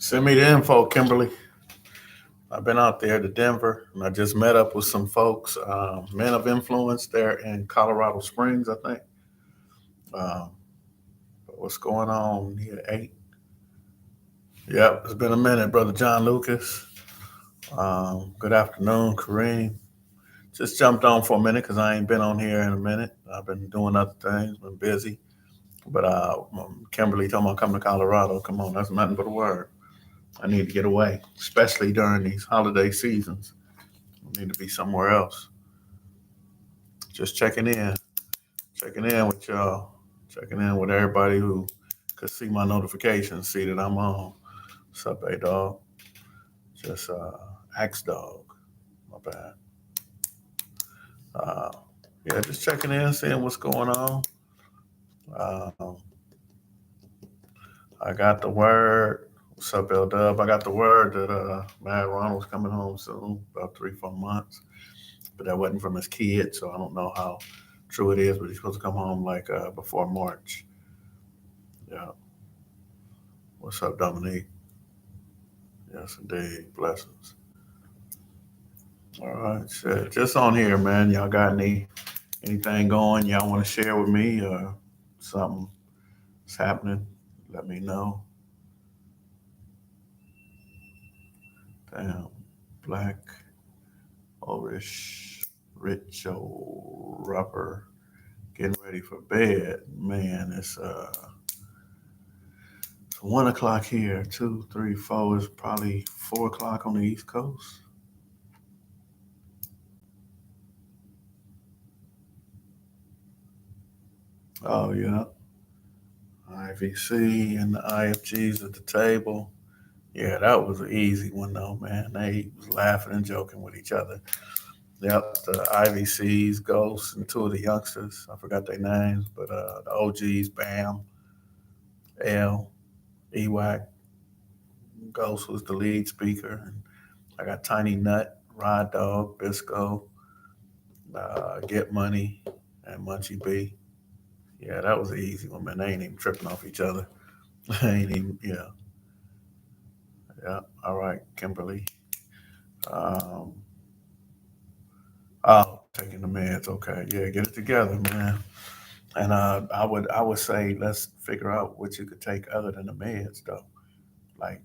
Send me the info, Kimberly. I've been out there to Denver, and I just met up with some folks, men of influence there in Colorado Springs, I think. Um, what's going on here? Eight. Yep, it's been a minute, brother John Lucas. Good afternoon, Kareem. Just jumped on for a minute because I ain't been on here in a minute. I've been doing other things, been busy. But Kimberly told me I'm coming to Colorado. Come on, that's nothing but a word. I need to get away, especially during these holiday seasons. I need to be somewhere else. Just checking in with y'all, checking in with everybody who could see my notifications, see that I'm on. What's up, A Dog? Just Axe Dog. My bad. Uh, yeah, just checking in, seeing what's going on. Um, I got the word. What's up, L Dub? I got the word that Mad Ronald's coming home soon, about 3, 4 months. But that wasn't from his kid, so I don't know how true it is. But he's supposed to come home like before March. Yeah. What's up, Dominique? Yes, indeed. Blessings. All right, shit. Just on here, man. Y'all got anything going y'all want to share with me or something that's happening? Let me know. Damn, black, Orish, rich old rapper getting ready for bed. Man, it's 1 o'clock here. Two, three, four is probably 4 o'clock on the East Coast. Oh yeah, IVC and the IFGs at the table. Yeah, that was an easy one though, man. They was laughing and joking with each other. Yep, the IVCs, Ghosts, and two of the youngsters. I forgot their names, but the OGs, Bam, L, Ewac, Ghost was the lead speaker. And I got Tiny Nut, Rod Dog, Bisco, Get Money, and Munchie B. Yeah, that was an easy one, man. They ain't even tripping off each other. ain't even, yeah, yeah. All right, Kimberly. Um, oh, taking the meds. Okay, yeah, get it together, man. And I would say let's figure out what you could take other than the meds, though. Like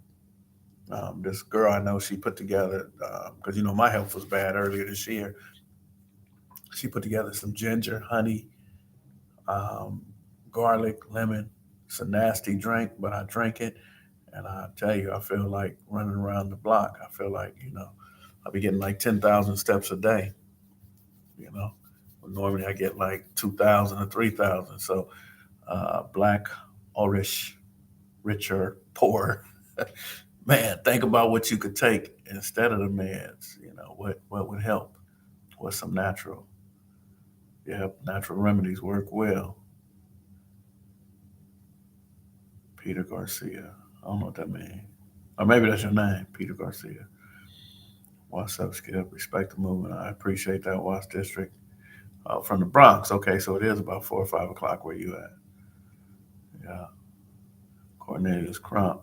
this girl I know, she put together because my health was bad earlier this year. She put together some ginger, honey, um, garlic, lemon. It's a nasty drink, but I drink it, and I tell you, I feel like running around the block. I feel like I'll be getting like 10,000 steps a day. You know, normally I get like 2,000 or 3,000. So black, Irish, richer, poor. Man, think about what you could take instead of the meds. What would help? What's some natural? Yep, natural remedies work well. Peter Garcia. I don't know what that means. Or maybe that's your name, Peter Garcia. What's up, Skip? Respect the movement. I appreciate that, Watts District. From the Bronx. Okay, so it is about 4 or 5 o'clock where you at. Yeah. Cornelius Crump.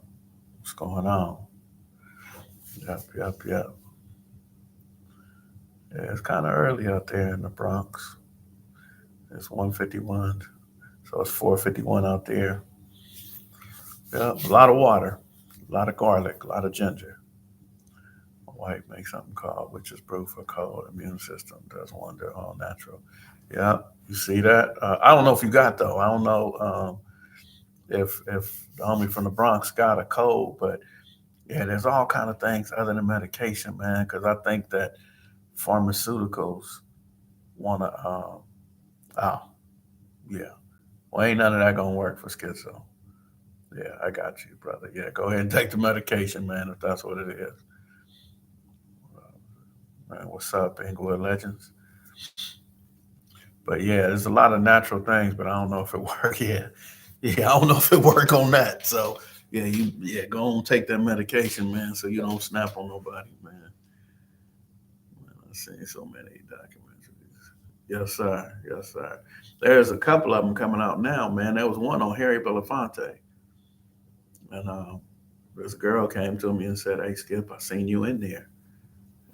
What's going on? Yep, yep, yep. Yeah, it's kind of early out there in the Bronx. It's 1:51, so it's 4:51 out there. Yeah, a lot of water, a lot of garlic, a lot of ginger. My wife makes something called which is brew for cold immune system. Does wonder, all natural. Yeah, you see that? I don't know if you got though. I don't know if the homie from the Bronx got a cold, but yeah, there's all kind of things other than medication, man. Because I think that pharmaceuticals want to. Oh, yeah. Well, ain't none of that gonna work for schizo. Yeah, I got you, brother. Yeah, go ahead and take the medication, man, if that's what it is. Man, what's up, Inglewood Legends? But yeah, there's a lot of natural things, but I don't know if it work. Yeah, yeah, I don't know if it work on that. So yeah, go on take that medication, man, so you don't snap on nobody, man. I've seen so many documentaries. Yes, sir. Yes, sir. There's a couple of them coming out now, man. There was one on Harry Belafonte, and This girl came to me and said, "Hey, Skip, I seen you in there."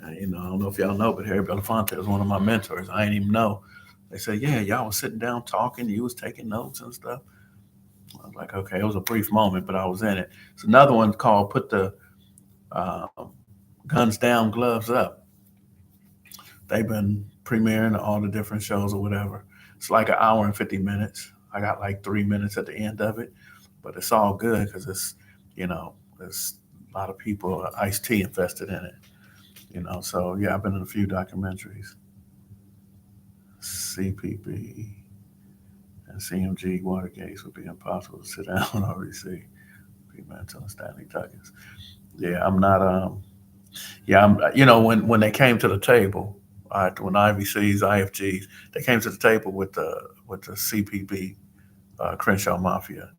I don't know if y'all know, but Harry Belafonte is one of my mentors. I didn't even know. They said, "Yeah, y'all was sitting down talking. You was taking notes and stuff." I was like, "Okay." It was a brief moment, but I was in it. It's another one called "Put the um, Guns Down, Gloves Up." They've been premiering all the different shows or whatever. It's like an hour and 50 minutes. I got like 3 minutes at the end of it, but it's all good because you know, there's a lot of people, Ice T invested in it. So yeah, I've been in a few documentaries. CPB and CMG Watergates would be impossible to sit down or receive. P. Mantle and Stanley Tuckins. Yeah, I'm not. Yeah, I'm. When they came to the table, when IVCs, IFGs, they came to the table with the CPB, Crenshaw Mafia,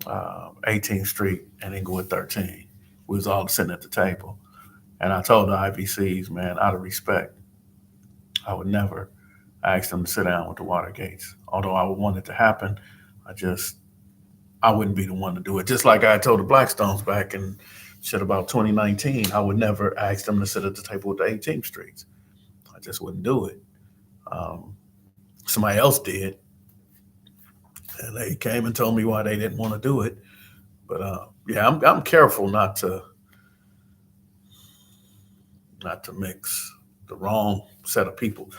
18th Street and Inglewood 13. We was all sitting at the table, and I told the IVCs, man, out of respect, I would never ask them to sit down with the Watergates. Although I would want it to happen, I just I wouldn't be the one to do it. Just like I told the Blackstones back in shit about 2019, I would never ask them to sit at the table with the 18th Streets. I just wouldn't do it. Um, Somebody else did, and they came and told me why they didn't want to do it. But yeah, I'm careful not to mix the wrong set of people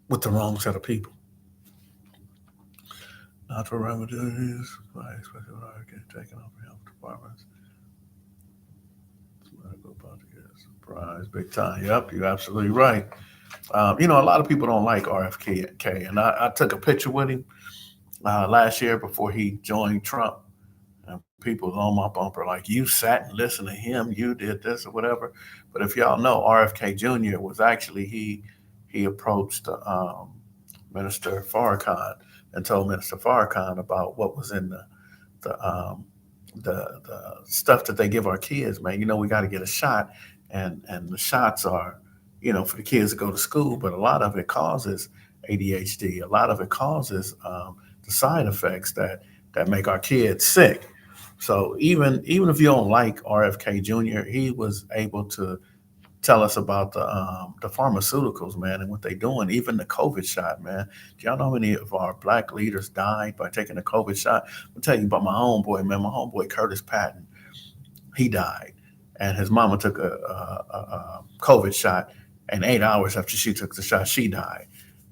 with the wrong set of people. Not for remedies, I expect get taken off health departments. Medical about to get a surprise, big time. Yep, you're absolutely right. A lot of people don't like RFK, and I took a picture with him last year before he joined Trump. And people was on my bumper like, "You sat and listened to him, you did this or whatever." But if y'all know, RFK Jr. was actually he approached Minister Farrakhan and told Minister Farrakhan about what was in the stuff that they give our kids, man. We got to get a shot, and the shots are, for the kids to go to school, but a lot of it causes ADHD. A lot of it causes the side effects that make our kids sick. So even if you don't like RFK Jr., he was able to tell us about the pharmaceuticals, man, and what they're doing. Even the COVID shot, man. Do y'all know how many of our black leaders died by taking the COVID shot? I'll tell you about my homeboy, man. My homeboy Curtis Patton, he died, and his mama took a COVID shot, and 8 hours after she took the shot, she died.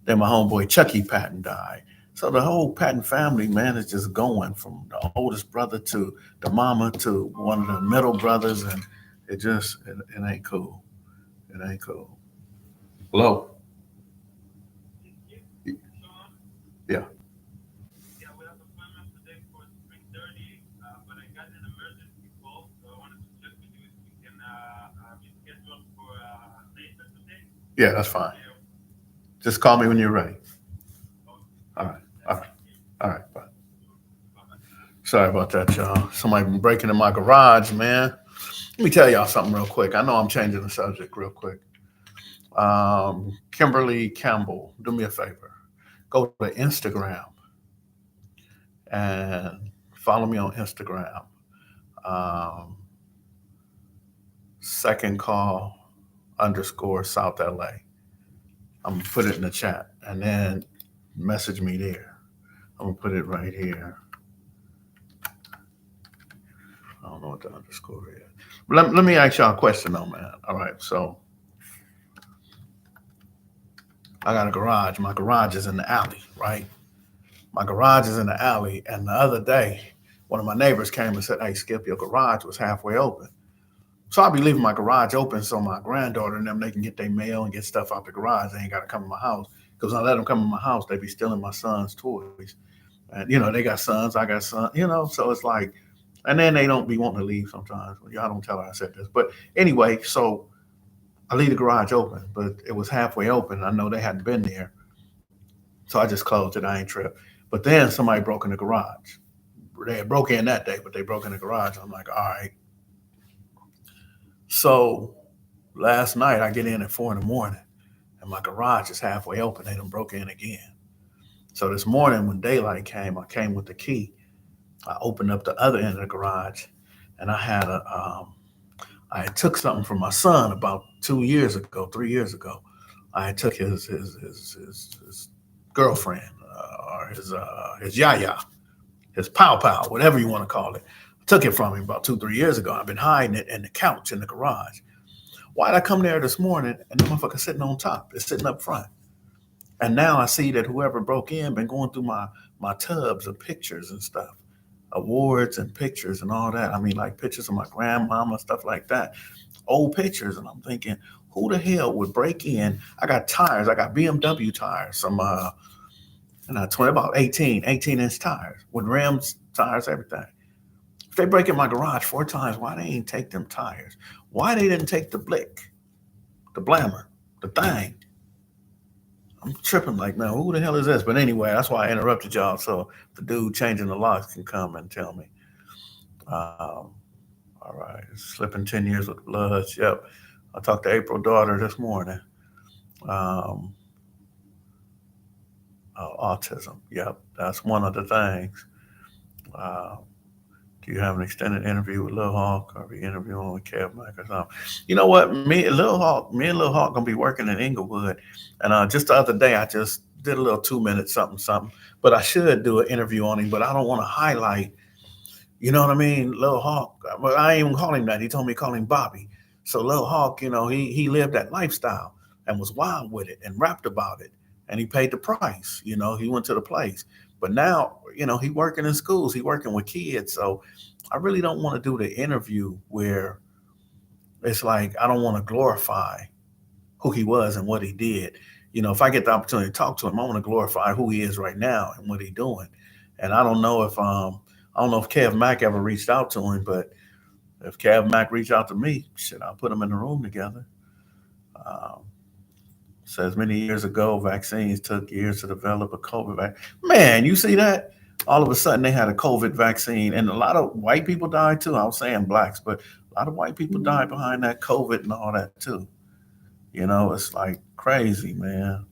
Then my homeboy Chucky Patton died. So the whole Patton family, man, is just going from the oldest brother to the mama to one of the middle brothers, and it ain't cool. It ain't cool. Hello. Yeah. Yeah, that's fine. Just call me when you're ready. All right. All right. All right. Bye. Sorry about that, y'all. Somebody been breaking in my garage, man. Let me tell y'all something real quick. I know I'm changing the subject real quick. Kimberly Campbell, do me a favor. Go to Instagram and follow me on Instagram. Um, Second call underscore South LA. I'm gonna put it in the chat and then message me there. I'm gonna put it right here. I don't know what the underscore is. But let me ask y'all a question though, man. All right, so I got a garage. My garage is in the alley, right? My garage is in the alley, and the other day, one of my neighbors came and said, "Hey, Skip, your garage was halfway open." So I'll be leaving my garage open so my granddaughter and them they can get their mail and get stuff out the garage. They ain't got to come in my house because when I let them come in my house, they be stealing my son's toys. And they got sons, I got sons. So it's like, and then they don't be wanting to leave sometimes. Well, y'all don't tell her I said this, but anyway, so I leave the garage open, but it was halfway open. I know they hadn't been there, so I just closed it. I ain't tripped. But then somebody broke in the garage. They had broke in that day, but they broke in the garage. I'm like, all right. So last night I get in at 4 in the morning and my garage is halfway open. They done broke in again. So this morning when daylight came, I came with the key. I opened up the other end of the garage and I took something from my son about 2 years ago, 3 years ago. I took his girlfriend or his yaya, his pow pow, whatever you want to call it. I took it from him about 2 3 years ago. I've been hiding it in the couch in the garage. Why'd I come there this morning and the motherfucker sitting on top? It's sitting up front. And now I see that whoever broke in been going through my tubs of pictures and stuff, awards and pictures and all that. I mean, like pictures of my grandmama, stuff like that, old pictures. And I'm thinking, who the hell would break in? I got tires. I got BMW tires, some not 20, about 18-inch tires with rims, tires, everything. If they break in my garage 4 times, why they ain't take them tires? Why they didn't take the blick, the blammer, the thing? I'm tripping like, man, who the hell is this? But anyway, that's why I interrupted y'all. So the dude changing the locks can come and tell me. Um, all right, slipping 10 years with bloods. Yep. I talked to April daughter this morning. Um, Autism. Yep. That's one of the things. Uh, do you have an extended interview with Lil Hawk or be interviewing with Kev Mike or something? You know what? Me and Lil Hawk gonna be working in Inglewood. And just the other day I just did a little 2 minute something something. But I should do an interview on him, but I don't want to highlight, you know what I mean? Lil Hawk. But I ain't even call him that. He told me to call him Bobby. So Lil Hawk, he lived that lifestyle and was wild with it and rapped about it. And he paid the price. He went to the place. But now, he working in schools. He working with kids. So I really don't want to do the interview where it's like I don't want to glorify who he was and what he did. If I get the opportunity to talk to him, I want to glorify who he is right now and what he's doing. And I don't know if Kev Mack ever reached out to him, but if Kev Mack reached out to me, shit, I'll put them in the room together. Um, Says many years ago, vaccines took years to develop a COVID vaccine. Man, you see that? All of a sudden, they had a COVID vaccine, and a lot of white people died too. I was saying blacks, but a lot of white people died behind that COVID and all that too. It's like crazy, man.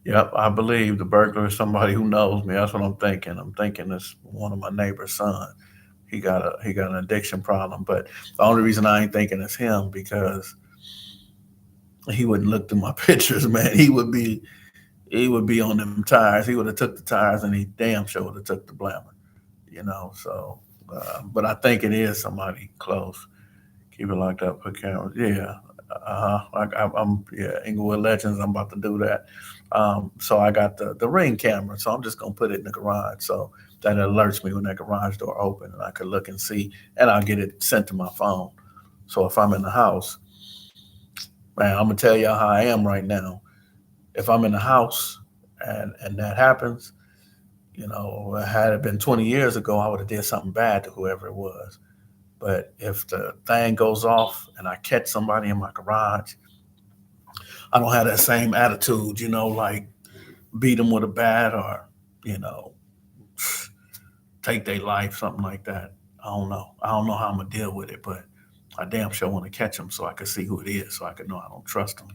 Yep, I believe the burglar is somebody who knows me. That's what I'm thinking. I'm thinking it's one of my neighbor's son. He got an addiction problem, but the only reason I ain't thinking it's him because he wouldn't look through my pictures, man. He would be on them tires. He would have took the tires, and he damn sure would have took the blammer. So, but I think it is somebody close. Keep it locked up. Put cameras. Yeah. I'm yeah. Inglewood Legends. I'm about to do that. So I got the ring camera. So I'm just gonna put it in the garage. So that alerts me when that garage door open, and I can look and see, and I'll get it sent to my phone. So if I'm in the house, man, I'm gonna tell y'all how I am right now. If I'm in the house and that happens, had it been 20 years ago, I would have did something bad to whoever it was. But if the thing goes off and I catch somebody in my garage, I don't have that same attitude, like beat them with a bat or, you know, take their life, something like that. I don't know. I don't know how I'm gonna deal with it, but I damn sure want to catch them so I can see who it is, so I can know I don't trust them.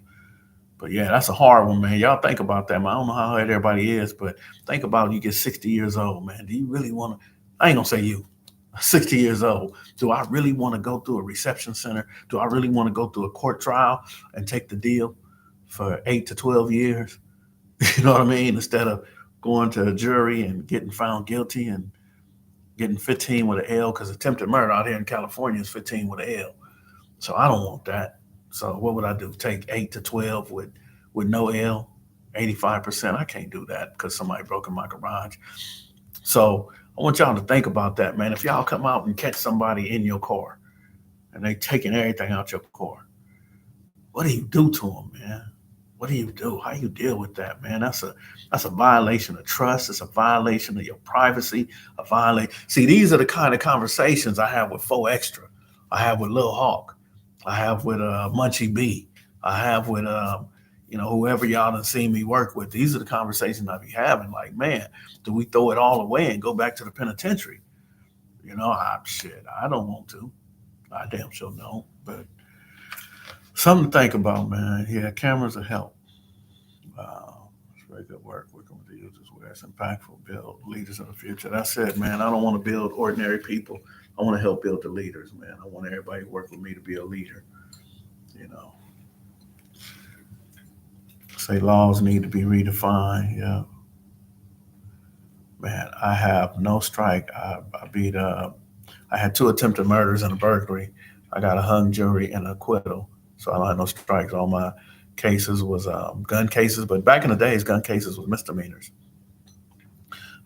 But yeah, that's a hard one, man. Y'all think about that, man. I don't know how hard everybody is, but think about it, you get 60 years old, man. Do you really want to? I ain't gonna say you. 60 years old. Do I really want to go through a reception center? Do I really want to go through a court trial and take the deal for 8 to 12 years? You know what I mean? Instead of going to a jury and getting found guilty and getting 15 with an L, because attempted murder out here in California is 15 with an L. So I don't want that. So what would I do? Take 8 to 12 with no L, 85%. I can't do that because somebody broke in my garage. So I want y'all to think about that, man. If y'all come out and catch somebody in your car and they taking everything out your car, what do you do to them, man? What do you do? How you deal with that, man? That's a violation of trust. It's a violation of your privacy. A violation. See, these are the kind of conversations I have with Fo Extra. I have with Lil Hawk. I have with Munchie B. I have with whoever y'all done seen me work with. These are the conversations I be having. Like, man, do we throw it all away and go back to the penitentiary? I don't want to. I damn sure don't. But something to think about, man. Yeah, cameras will help. Uh, Very good work working with the youth is where it's impactful. Build leaders of the future. That's it, man. I don't want to build ordinary people. I want to help build the leaders, man. I want everybody to work with me to be a leader. You know, say laws need to be redefined. Yeah, man. I have no strike. I beat. I had two attempted murders and a burglary. I got a hung jury and an acquittal. So I don't have no strikes. All my cases was gun cases, but back in the days, gun cases was misdemeanors.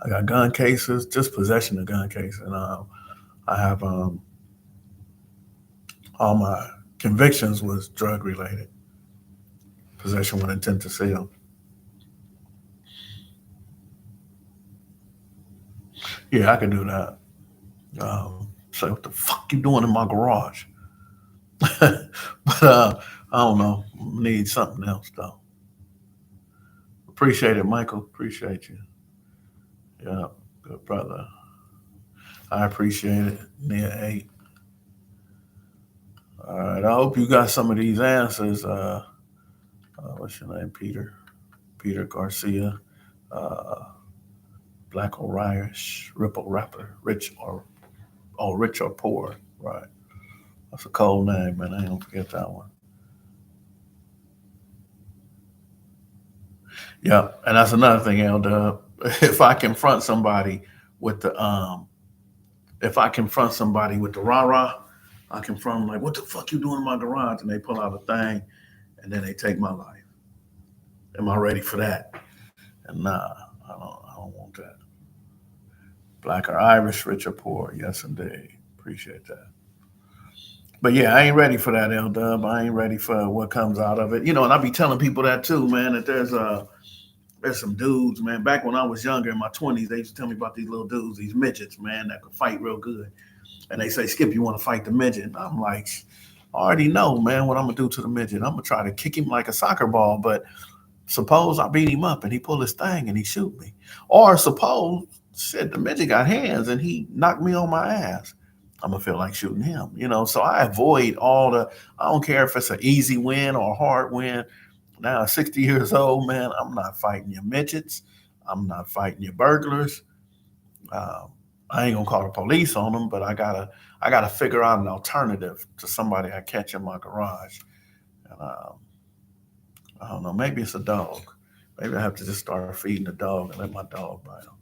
I got gun cases, just possession of gun cases, and I have all my convictions was drug related, possession with intent to sell. Yeah, I can do that. Say what the fuck you doing in my garage? But I don't know. Need something else though. Appreciate it, Michael. Appreciate you. Yeah, good brother. I appreciate it. Near eight. All right. I hope you got some of these answers. What's your name? Peter. Peter Garcia. Uh, Black or Irish. Ripple rapper. Rich or poor. Right. That's a cold name, man. I ain't gonna forget that one. Yeah, and that's another thing, Elder. If I confront somebody with the if I confront somebody with the rah rah, I confront them like, "What the fuck you doing in my garage?" And they pull out a thing, and then they take my life. Am I ready for that? And nah, I don't want that. Black or Irish, rich or poor? Yes, indeed. Appreciate that. But yeah, I ain't ready for that, L Dub. I ain't ready for what comes out of it. You know, and I be telling people that too, man. That there's some dudes, man. Back when I was younger in my 20s, they used to tell me about these little dudes, these midgets, man, that could fight real good. And they say, Skip, you want to fight the midget? And I'm like, I already know, man, what I'm gonna do to the midget. I'm gonna try to kick him like a soccer ball, but suppose I beat him up and he pull his thing and he shoot me. Or suppose shit, the midget got hands and he knocked me on my ass. I'm gonna feel like shooting him, you know. So I avoid all the. I don't care if it's an easy win or a hard win. Now, 60 years old, man, I'm not fighting your midgets. I'm not fighting your burglars. Um, I ain't gonna call the police on them, but I gotta figure out an alternative to somebody I catch in my garage. And I don't know. Maybe it's a dog. Maybe I have to just start feeding the dog and let my dog bite him.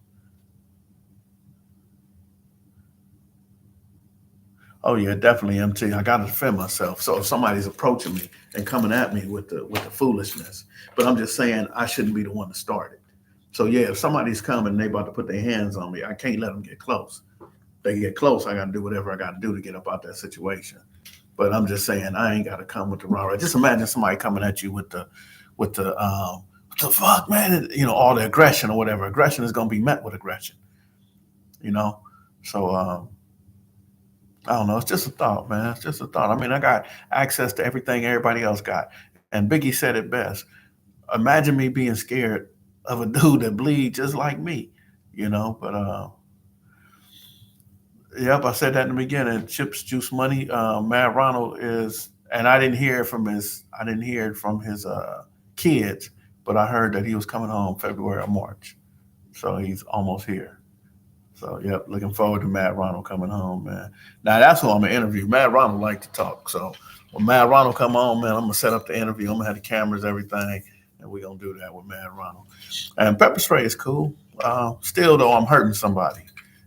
Oh yeah, definitely MT. I gotta defend myself. So if somebody's approaching me and coming at me with the foolishness, but I'm just saying I shouldn't be the one to start it. So yeah, if somebody's coming and they about to put their hands on me, I can't let them get close. If they get close, I gotta do whatever I gotta do to get up out that situation. But I'm just saying I ain't gotta come with the rah rah. Just imagine somebody coming at you with the what the fuck, man, you know, all the aggression or whatever. Aggression is gonna be met with aggression, you know. So I don't know. It's just a thought, man. It's just a thought. I mean, I got access to everything everybody else got. And Biggie said it best. Imagine me being scared of a dude that bleed just like me, you know. But yep, I said that in the beginning. Chips Juice Money. Matt Ronald is, and I didn't hear it from his kids, but I heard that he was coming home February or March. So he's almost here. So, yep, looking forward to Matt Ronald coming home, man. Now that's who I'm gonna interview. Matt Ronald like to talk, so when Matt Ronald come on, man, I'm gonna set up the interview. I'm gonna have the cameras, everything, and we're gonna do that with Matt Ronald. And pepper spray is cool. Still though, I'm hurting somebody.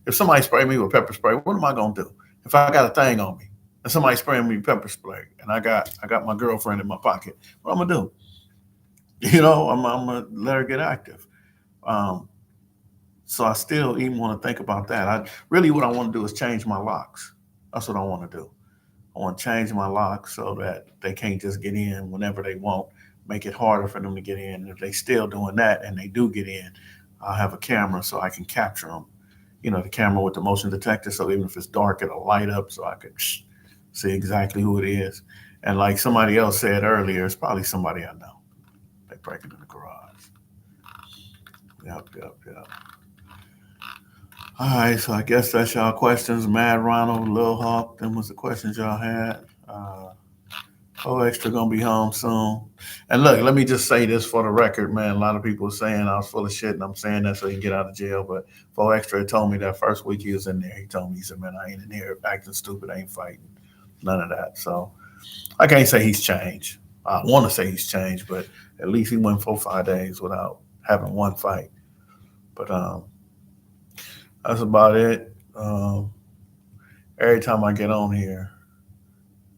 If somebody spray me with pepper spray, what am I gonna do? If I got a thing on me and somebody spraying me with pepper spray, and I got my girlfriend in my pocket, what I'm gonna do? You know, I'm gonna let her get active. Um, So I still even want to think about that. I really what I want to do is change my locks. That's what I want to do. I want to change my locks so that they can't just get in whenever they want. Make it harder for them to get in. If they still doing that and they do get in, I'll have a camera so I can capture them. You know, the camera with the motion detector. So even if it's dark, it'll light up so I can see exactly who it is. And like somebody else said earlier, it's probably somebody I know. They break it in the garage. Yep, yep, yep. All right, so I guess that's y'all questions. Mad Ronald, Lil Hawk, them was the questions y'all had. Oh, extra gonna be home soon. And look, let me just say this for the record, man. A lot of people are saying I was full of shit, and I'm saying that so he can get out of jail. But Fo Extra had told me that first week he was in there, he told me, he said, "Man, I ain't in here acting stupid. I ain't fighting, none of that." So I can't say he's changed. I want to say he's changed, but at least he went 4 or 5 days without having one fight. But that's about it. Every time I get on here,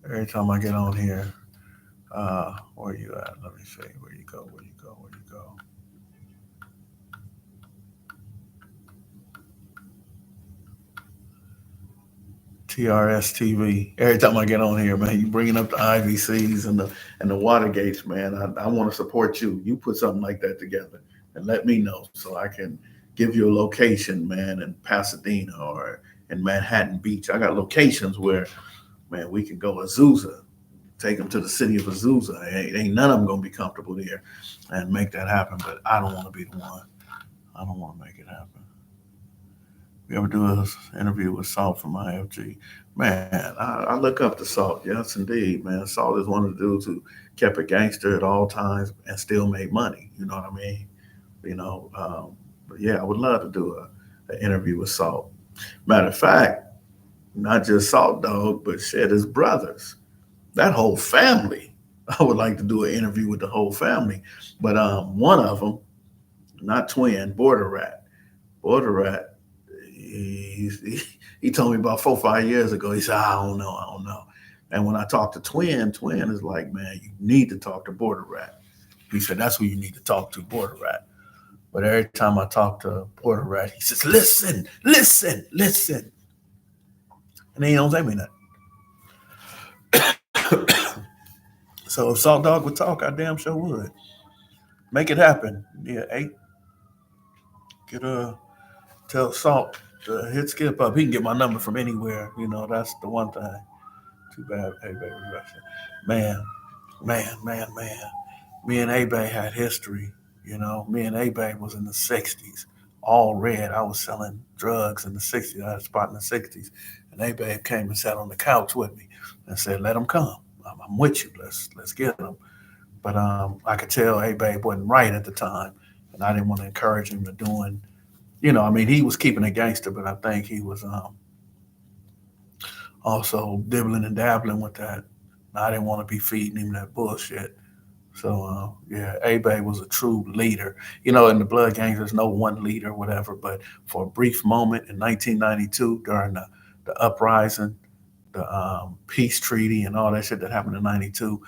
every time I get on here, where you at? Let me see. Where you go? Where you go? Where you go? TRS TV. Every time I get on here, man, you bringing up the IVCs and the Watergates, man. I want to support you. You put something like that together and let me know so I can give you a location, man, in Pasadena or in Manhattan Beach. I got locations where, man, we can go Azusa, take them to the city of Azusa. Ain't none of them gonna be comfortable there, and make that happen. But I don't want to be the one. I don't want to make it happen. We ever do an interview with Salt from IFG? Man, I look up to Salt. Yes, indeed, man. Salt is one of the dudes who kept it gangster at all times and still made money. You know what I mean? You know, but yeah, I would love to do an interview with Salt. Matter of fact, not just Salt Dog, but shit, his brothers, that whole family. I would like to do an interview with the whole family. But one of them, not twin, Border Rat. Border Rat, he told me about 4 or 5 years ago. He said, I don't know, I don't know. And when I talked to Twin, Twin is like, man, you need to talk to Border Rat. He said, that's who you need to talk to, Border Rat. But every time I talk to Border Rat, he says, listen, listen, listen. And he don't say me nothing. So if Salt Dog would talk, I damn sure would. Make it happen. Yeah, hey, get tell Salt to hit Skip up. He can get my number from anywhere. You know, that's the one thing. Too bad, hey baby, man, man. Me and A-Bay had history. You know, me and A-Bay was in the 60s, all red. I was selling drugs in the 60s. I had a spot in the 60s. And A-Bay came and sat on the couch with me and said, let him come. I'm with you. Let's get him. But I could tell A-Bay wasn't right at the time. And I didn't want to encourage him to doing, I mean, he was keeping it gangster, but I think he was also dibbling and dabbling with that. I didn't want to be feeding him that bullshit. So yeah, Abe was a true leader. In the Blood Gangs, there's no one leader, whatever. But for a brief moment in 1992, during the uprising, the peace treaty, and all that shit that happened in '92,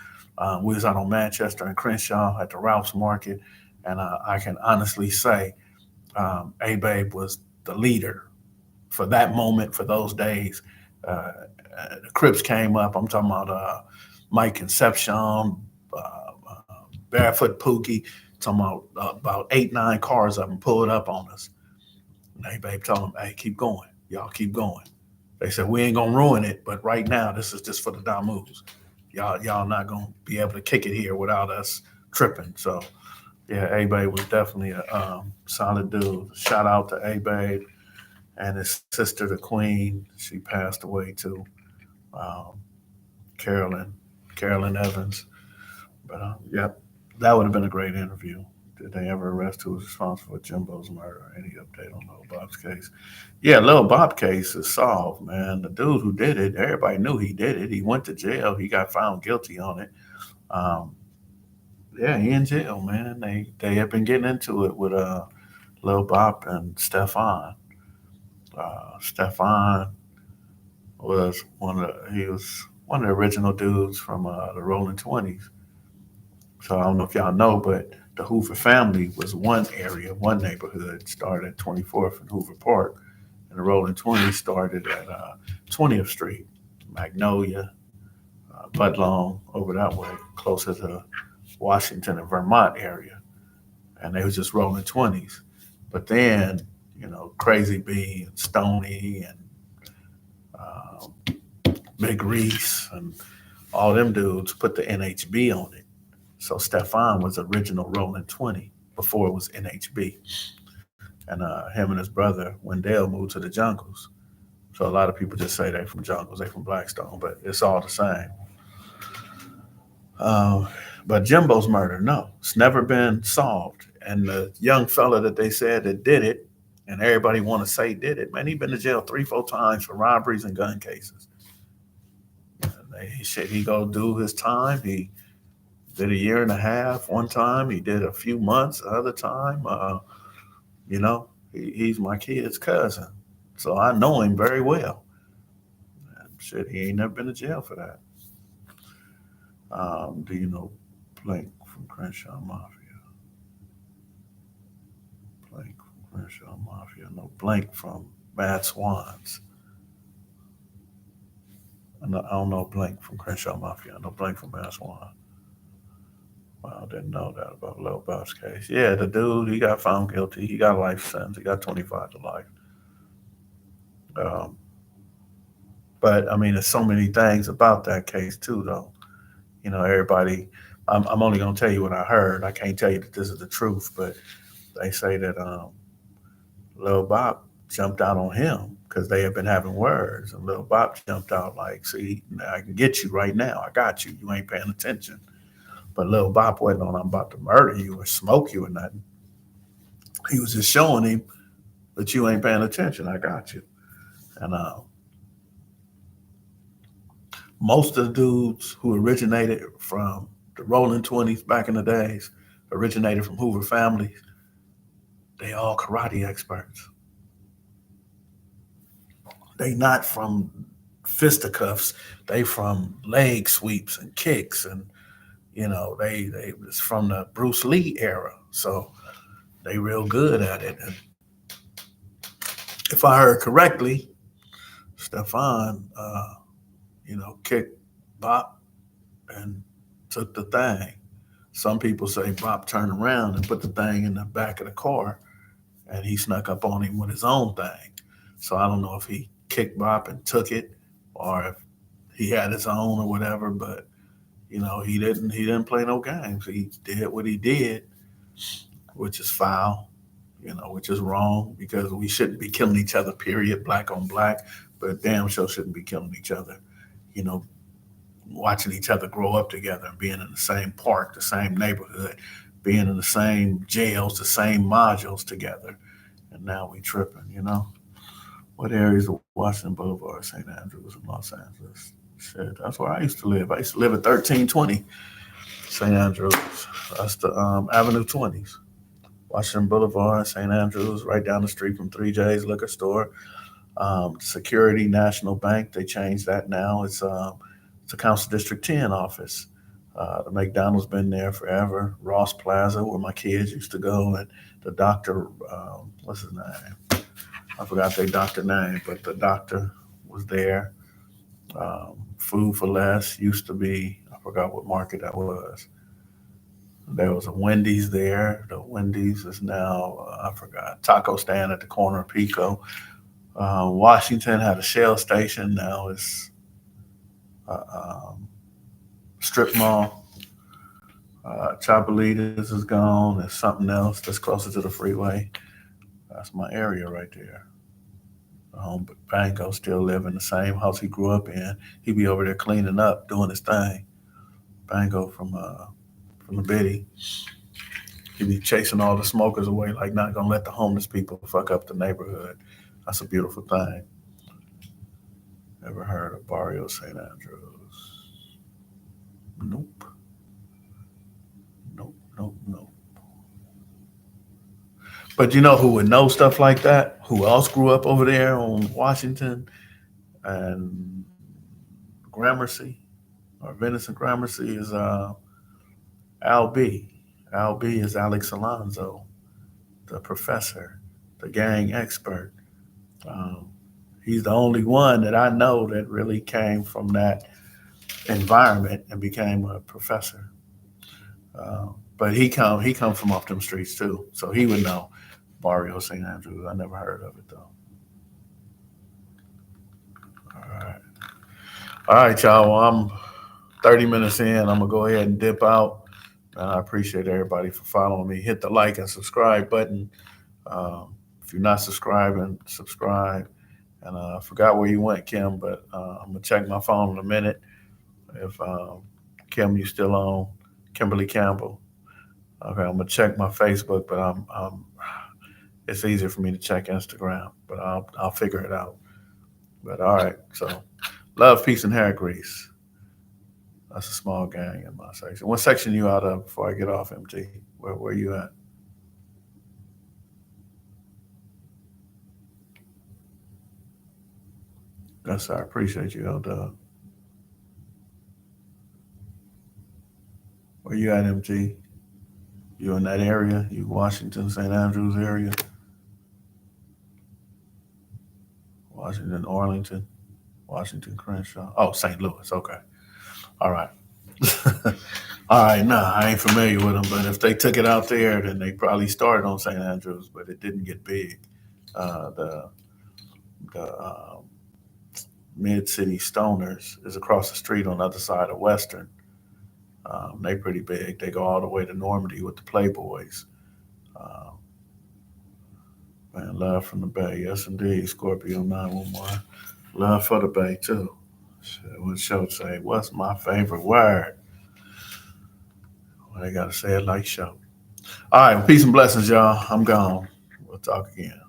we was out on Manchester and Crenshaw at the Ralph's Market, and I can honestly say, Abe was the leader for that moment, for those days. The Crips came up. I'm talking about Mike Concepcion, Barefoot Pookie, talking about 8, 9 cars of them pulled up on us. And hey, babe, told them, hey, keep going. Y'all keep going. They said, we ain't going to ruin it, but right now, this is just for the Damus. Y'all not going to be able to kick it here without us tripping. So, yeah, A-Babe was definitely a solid dude. Shout out to A-Babe and his sister, the Queen. She passed away too. Um, Carolyn, Carolyn Evans. But yep, that would have been a great interview. Did they ever arrest who was responsible for Jimbo's murder? Any update on Lil Bob's case? Yeah, Lil Bob case is solved, man. The dude who did it, everybody knew he did it. He went to jail. He got found guilty on it. Um, yeah, he in jail, man. They have been getting into it with Lil Bob and Stefan. Stefan he was one of the original dudes from the Rolling Twenties. So I don't know if y'all know, but the Hoover family was one area, one neighborhood, started at 24th and Hoover Park, and the Rolling Twenties started at 20th Street, Magnolia, Budlong, over that way, closer to Washington and Vermont area, and they was just Rolling Twenties. But then, Crazy B and Stony and Big Reese and all them dudes put the NHB on it. So Stefan was original Rolling 20 before it was NHB. And him and his brother Wendell moved to the jungles. So a lot of people just say they from jungles, they from Blackstone, but it's all the same. Uh, but Jimbo's murder, no, it's never been solved. And the young fella that they said that did it, and everybody want to say did it, man, he been to jail 3, 4 times for robberies and gun cases. He said he go do his time. He did a year and a half one time. He did a few months the other time. You know, he's my kid's cousin, so I know him very well. And shit, he ain't never been to jail for that. Do you know Blake from Crenshaw Mafia? Blake from Crenshaw Mafia. No, Blake from Bad Swans. I don't know Blake from Crenshaw Mafia. I know Blake from Bad Swans. Wow, I didn't know that about Lil Bob's case. Yeah, the dude, he got found guilty. He got a life sentence. He got 25 to life. Um, but I mean, there's so many things about that case too, though. You know, everybody. I'm only gonna tell you what I heard. I can't tell you that this is the truth, but they say that Lil Bob jumped out on him because they have been having words, and Lil Bob jumped out like, "See, I can get you right now. I got you. You ain't paying attention." But Lil Bop wasn't on, I'm about to murder you or smoke you or nothing. He was just showing him that you ain't paying attention. I got you. And most of the dudes who originated from the Rolling 20s back in the days, originated from Hoover families, they all karate experts. They not from fisticuffs. They from leg sweeps and kicks, and they was from the Bruce Lee era. So they real good at it. And if I heard correctly, Stefan, kicked Bop and took the thing. Some people say Bop turned around and put the thing in the back of the car, and he snuck up on him with his own thing. So I don't know if he kicked Bop and took it, or if he had his own or whatever. But he didn't play no games. He did what he did, which is foul. Which is wrong because we shouldn't be killing each other. Period. Black on black, but damn sure shouldn't be killing each other. You know, watching each other grow up together and being in the same park, the same neighborhood, being in the same jails, the same modules together. And now we tripping. What areas of Washington Boulevard, St. Andrews, in Los Angeles? Shit, that's where I used to live. I used to live at 1320 St. Andrews. That's the Avenue 20s. Washington Boulevard, St. Andrews, right down the street from 3J's Liquor Store. Security National Bank, they changed that now. It's a Council District 10 office. The McDonald's been there forever. Ross Plaza, where my kids used to go, and the doctor, what's his name? I forgot their doctor name, but the doctor was there. Food for Less used to be, I forgot what market that was. There was a Wendy's there. The Wendy's is now, I forgot, taco stand at the corner of Pico. Washington had a Shell station. Now it's strip mall. Chapelitas is gone. There's something else that's closer to the freeway. That's my area right there. But Bango still live in the same house he grew up in. He be over there cleaning up, doing his thing. Bango from the Biddy. He be chasing all the smokers away, like not gonna let the homeless people fuck up the neighborhood. That's a beautiful thing. Ever heard of Barrio St. Andrews? Nope. Nope. Nope. Nope. But you know who would know stuff like that? Who else grew up over there on Washington and Gramercy or Venice and Gramercy is Al B. Al B is Alex Alonso, the professor, the gang expert. Um, he's the only one that I know that really came from that environment and became a professor. But he come from off them streets too, so he would know Barrio St. Andrews. I never heard of it though. All right, all right, y'all. Well, I'm 30 minutes in. I'm gonna go ahead and dip out. I appreciate everybody for following me. Hit the like and subscribe button. If you're not subscribing, subscribe. And I forgot where you went, Kim, but I'm gonna check my phone in a minute. If Kim, you still on? Kimberly Campbell. Okay, I'm gonna check my Facebook, but it's easier for me to check Instagram, but I'll figure it out. But all right, so love, peace, and hair grease. That's a small gang in my section. What section you out of before I get off, MT? Where you at? Yes, I appreciate you, L Dub. Where you at, MT? You in that area? You Washington, St. Andrews area? Washington, Arlington, Washington, Crenshaw. Oh, St. Louis. Okay. All right. All right. Nah, I ain't familiar with them, but if they took it out there, then they probably started on St. Andrews, but it didn't get big. The Mid City Stoners is across the street on the other side of Western. They pretty big. They go all the way to Normandy with the Playboys. Um, Man, love from the Bay. Yes, indeed. Scorpio 911. Love for the Bay, too. Shit, what show say? What's my favorite word? Well, they got to say it like show. All right. Peace and blessings, y'all. I'm gone. We'll talk again.